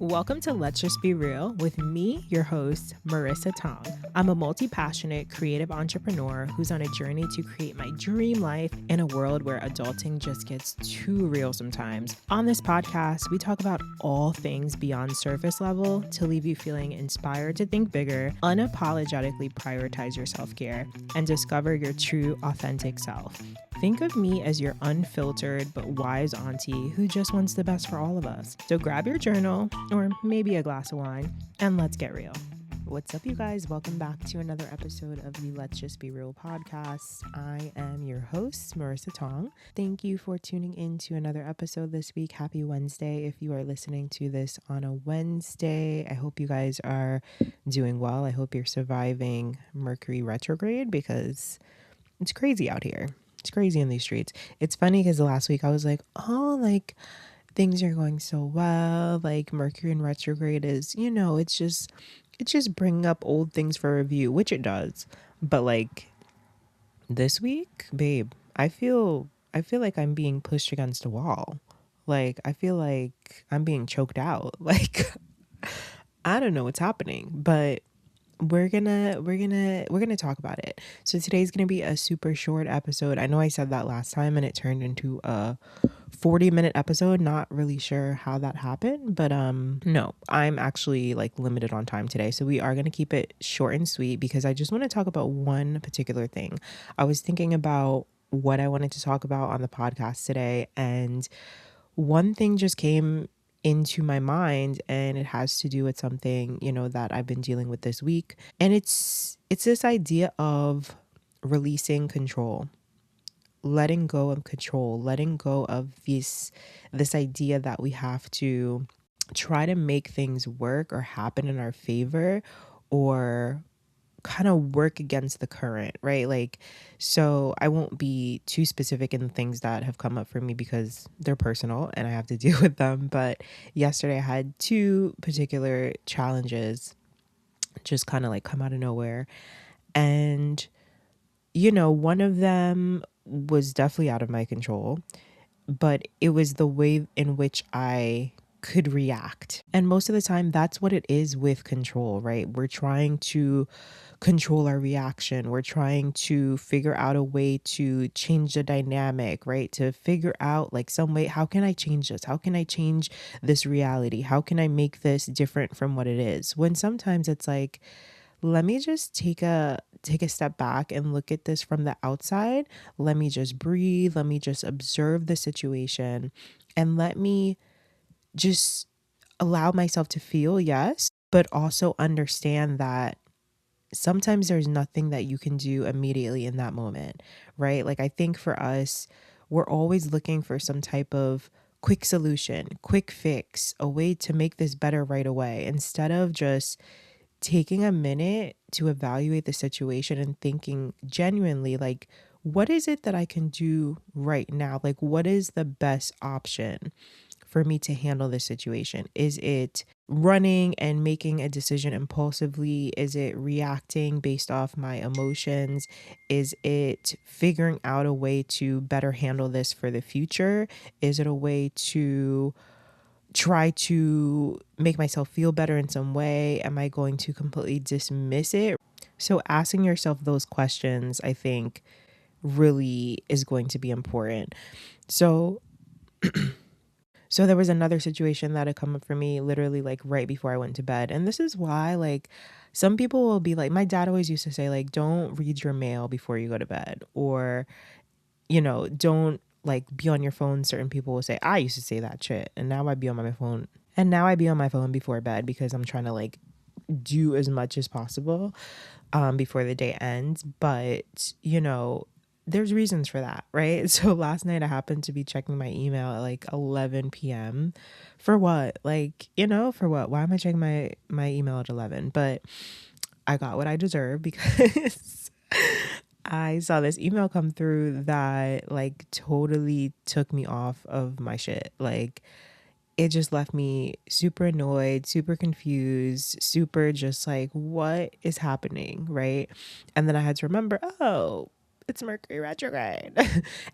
Welcome to Let's Just Be Real with me, your host, Marissa Tong. I'm a multi-passionate creative entrepreneur who's on a journey to create my dream life in a world where adulting just gets too real sometimes. On this podcast, we talk about all things beyond surface level to leave you feeling inspired to think bigger, unapologetically prioritize your self-care, and discover your true, authentic self. Think of me as your unfiltered but wise auntie who just wants the best for all of us. So grab your journal or maybe a glass of wine and let's get real. What's up, you guys? Welcome back to another episode of the Let's Just Be Real podcast. I am your host, Marissa Tong. Thank you for tuning in to another episode this week. Happy Wednesday if you are listening to this on a Wednesday. I hope you guys are doing well. I hope you're surviving Mercury retrograde because it's crazy out here. It's crazy in these streets. It's funny because last week I was like, things are going so well. Like Mercury in retrograde is, it's just bringing up old things for review, which it does. But like this week, babe, I feel like I'm being pushed against a wall. Like I feel like I'm being choked out. Like I don't know what's happening, but we're gonna talk about it. So today's gonna be a super short episode. I know I said that last time and it turned into a 40-minute episode. Not really sure how that happened, but no, I'm actually like limited on time today, so we are gonna keep it short and sweet because I just want to talk about one particular thing. I was thinking about what I wanted to talk about on the podcast today, and one thing just came into my mind, and it has to do with something, that I've been dealing with this week. And it's this idea of releasing control, letting go of control, letting go of this idea that we have to try to make things work or happen in our favor or kind of work against the current, right? Like, so I won't be too specific in the things that have come up for me because they're personal and I have to deal with them. But yesterday I had two particular challenges just kind of like come out of nowhere. And, one of them was definitely out of my control, but it was the way in which I could react. And most of the time, that's what it is with control, right? We're trying to control our reaction. We're trying to figure out a way to change the dynamic, right? To figure out like some way, how can I change this? How can I change this reality? How can I make this different from what it is? When sometimes it's like, let me just take a step back and look at this from the outside. Let me just breathe. Let me just observe the situation and let me just allow myself to feel, yes, but also understand that sometimes there's nothing that you can do immediately in that moment, right? Like I think for us, we're always looking for some type of quick solution, quick fix, a way to make this better right away, instead of just taking a minute to evaluate the situation and thinking genuinely, like, what is it that I can do right now? Like, what is the best option for me to handle this situation? Is it running and making a decision impulsively? Is it reacting based off my emotions? Is it figuring out a way to better handle this for the future? Is it a way to try to make myself feel better in some way? Am I going to completely dismiss it? So asking yourself those questions, I think, really is going to be important. So there was another situation that had come up for me literally like right before I went to bed. And this is why, like, some people will be like, my dad always used to say, like, don't read your mail before you go to bed, or, don't like be on your phone. Certain people will say, I used to say that shit. And now I be on my phone. And now I be on my phone before bed because I'm trying to like do as much as possible before the day ends. But, there's reasons for that, right? So last night I happened to be checking my email at like 11 p.m. For what? Like, for what? Why am I checking my email at 11? But I got what I deserve because I saw this email come through that like totally took me off of my shit. Like, it just left me super annoyed, super confused, super just like, what is happening, right? And then I had to remember, oh, it's Mercury retrograde.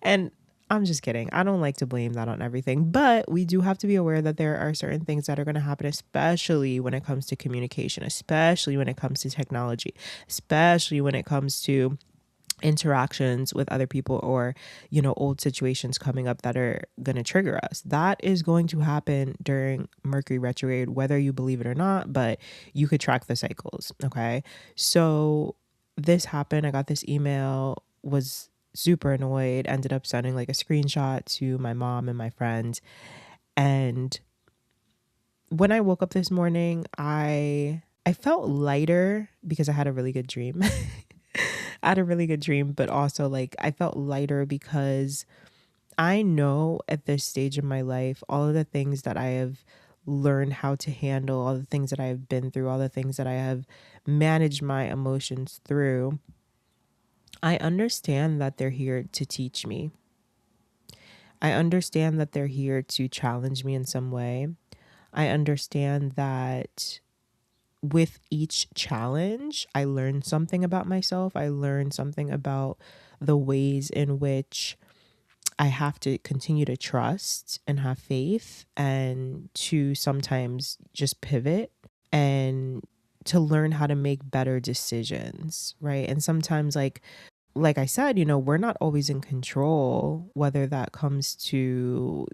And I'm just kidding. I don't like to blame that on everything, but we do have to be aware that there are certain things that are going to happen, especially when it comes to communication, especially when it comes to technology, especially when it comes to interactions with other people, or old situations coming up that are going to trigger us. That is going to happen during Mercury retrograde, whether you believe it or not, but you could track the cycles. Okay, so this happened. I got this email, was super annoyed, ended up sending like a screenshot to my mom and my friends. And when I woke up this morning, I felt lighter because I had a really good dream. I had a really good dream, but also like I felt lighter because I know at this stage of my life, all of the things that I have learned how to handle, all the things that I have been through, all the things that I have managed my emotions through, I understand that they're here to teach me. I understand that they're here to challenge me in some way. I understand that with each challenge, I learn something about myself. I learn something about the ways in which I have to continue to trust and have faith, and to sometimes just pivot, and to learn how to make better decisions, right? And sometimes like I said, we're not always in control, whether that comes to,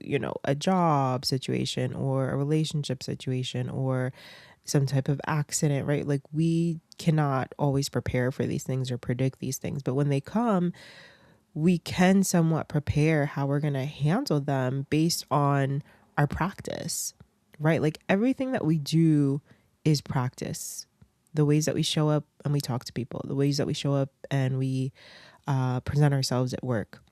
a job situation or a relationship situation or some type of accident, right? Like we cannot always prepare for these things or predict these things, but when they come, we can somewhat prepare how we're going to handle them based on our practice, right? Like everything that we do is practice. The ways that we show up and we talk to people, the ways that we show up and we present ourselves at work,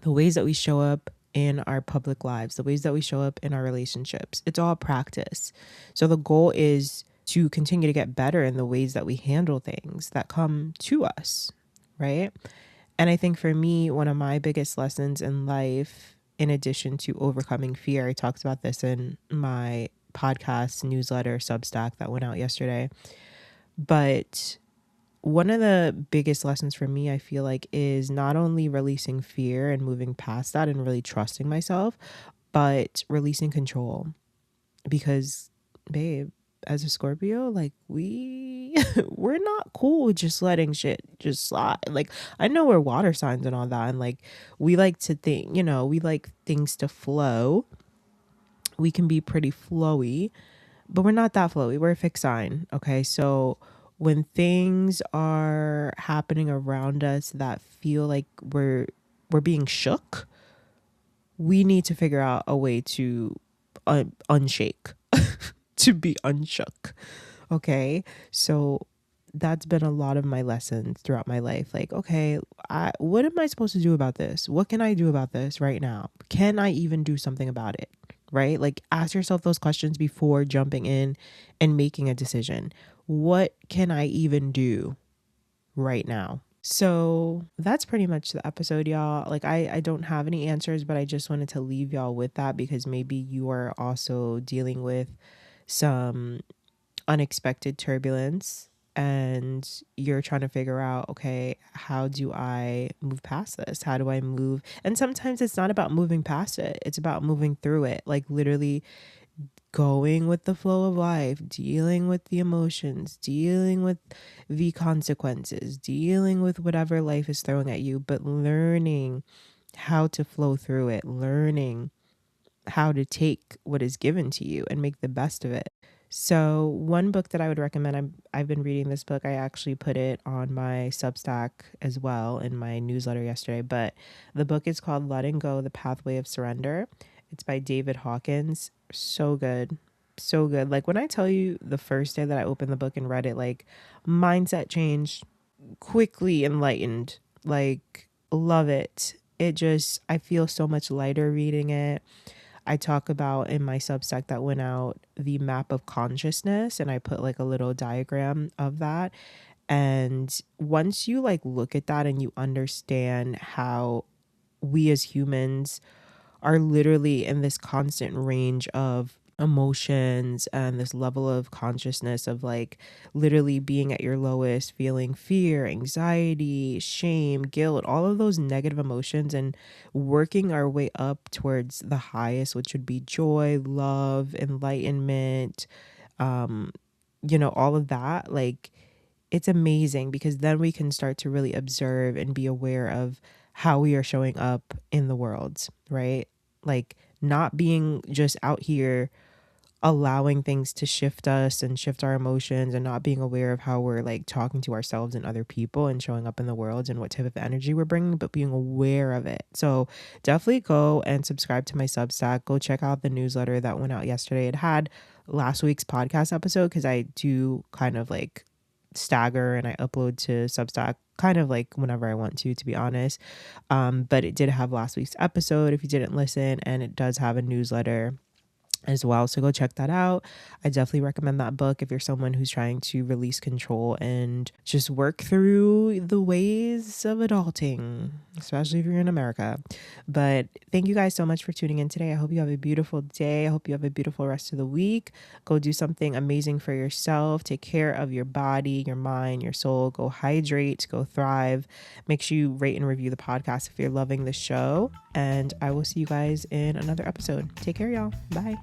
the ways that we show up in our public lives, the ways that we show up in our relationships. It's all practice. So the goal is to continue to get better in the ways that we handle things that come to us, right? And I think for me, one of my biggest lessons in life, in addition to overcoming fear, I talked about this in my podcast newsletter Substack that went out yesterday. But one of the biggest lessons for me, I feel like, is not only releasing fear and moving past that and really trusting myself, but releasing control. Because, babe, as a Scorpio, like we're not cool with just letting shit just slide. Like I know we're water signs and all that, and like we like to think, we like things to flow. We can be pretty flowy, but we're not that flowy. We're a fixed sign. Okay. So when things are happening around us that feel like we're being shook, we need to figure out a way to unshake, to be unshook. Okay. So that's been a lot of my lessons throughout my life. Like, okay, what am I supposed to do about this? What can I do about this right now? Can I even do something about it? Right? Like, ask yourself those questions before jumping in and making a decision. What can I even do right now? So that's pretty much the episode, y'all. Like, I don't have any answers, but I just wanted to leave y'all with that because maybe you are also dealing with some unexpected turbulence and you're trying to figure out, okay, how do I move past this? How do I move? And sometimes it's not about moving past it, it's about moving through it, like literally going with the flow of life, dealing with the emotions, dealing with the consequences, dealing with whatever life is throwing at you, but learning how to flow through it, learning how to take what is given to you and make the best of it. So one book that I would recommend, I've been reading this book. I actually put it on my Substack as well in my newsletter yesterday, but the book is called Letting Go, The Pathway of Surrender. It's by David Hawkins. So good. So good. Like when I tell you the first day that I opened the book and read it, like mindset change, quickly enlightened, like love it. It just, I feel so much lighter reading it. I talk about in my Substack that went out the map of consciousness, and I put like a little diagram of that. And once you like look at that and you understand how we as humans are literally in this constant range of emotions and this level of consciousness of like literally being at your lowest, feeling fear, anxiety, shame, guilt, all of those negative emotions, and working our way up towards the highest, which would be joy, love, enlightenment, um, all of that. Like, it's amazing because then we can start to really observe and be aware of how we are showing up in the world, right? Like, not being just out here allowing things to shift us and shift our emotions, and not being aware of how we're like talking to ourselves and other people and showing up in the world and what type of energy we're bringing, but being aware of it. So definitely go and subscribe to my Substack. Go check out the newsletter that went out yesterday. It had last week's podcast episode because I do kind of like stagger and I upload to Substack kind of like whenever I want to be honest. But it did have last week's episode if you didn't listen, and it does have a newsletter as well. So go check that out. I definitely recommend that book if you're someone who's trying to release control and just work through the ways of adulting, especially if you're in America. But thank you guys so much for tuning in today. I hope you have a beautiful day. I hope you have a beautiful rest of the week. Go do something amazing for yourself. Take care of your body, your mind, your soul. Go hydrate, go thrive. Make sure you rate and review the podcast if you're loving the show. And I will see you guys in another episode. Take care, y'all. Bye.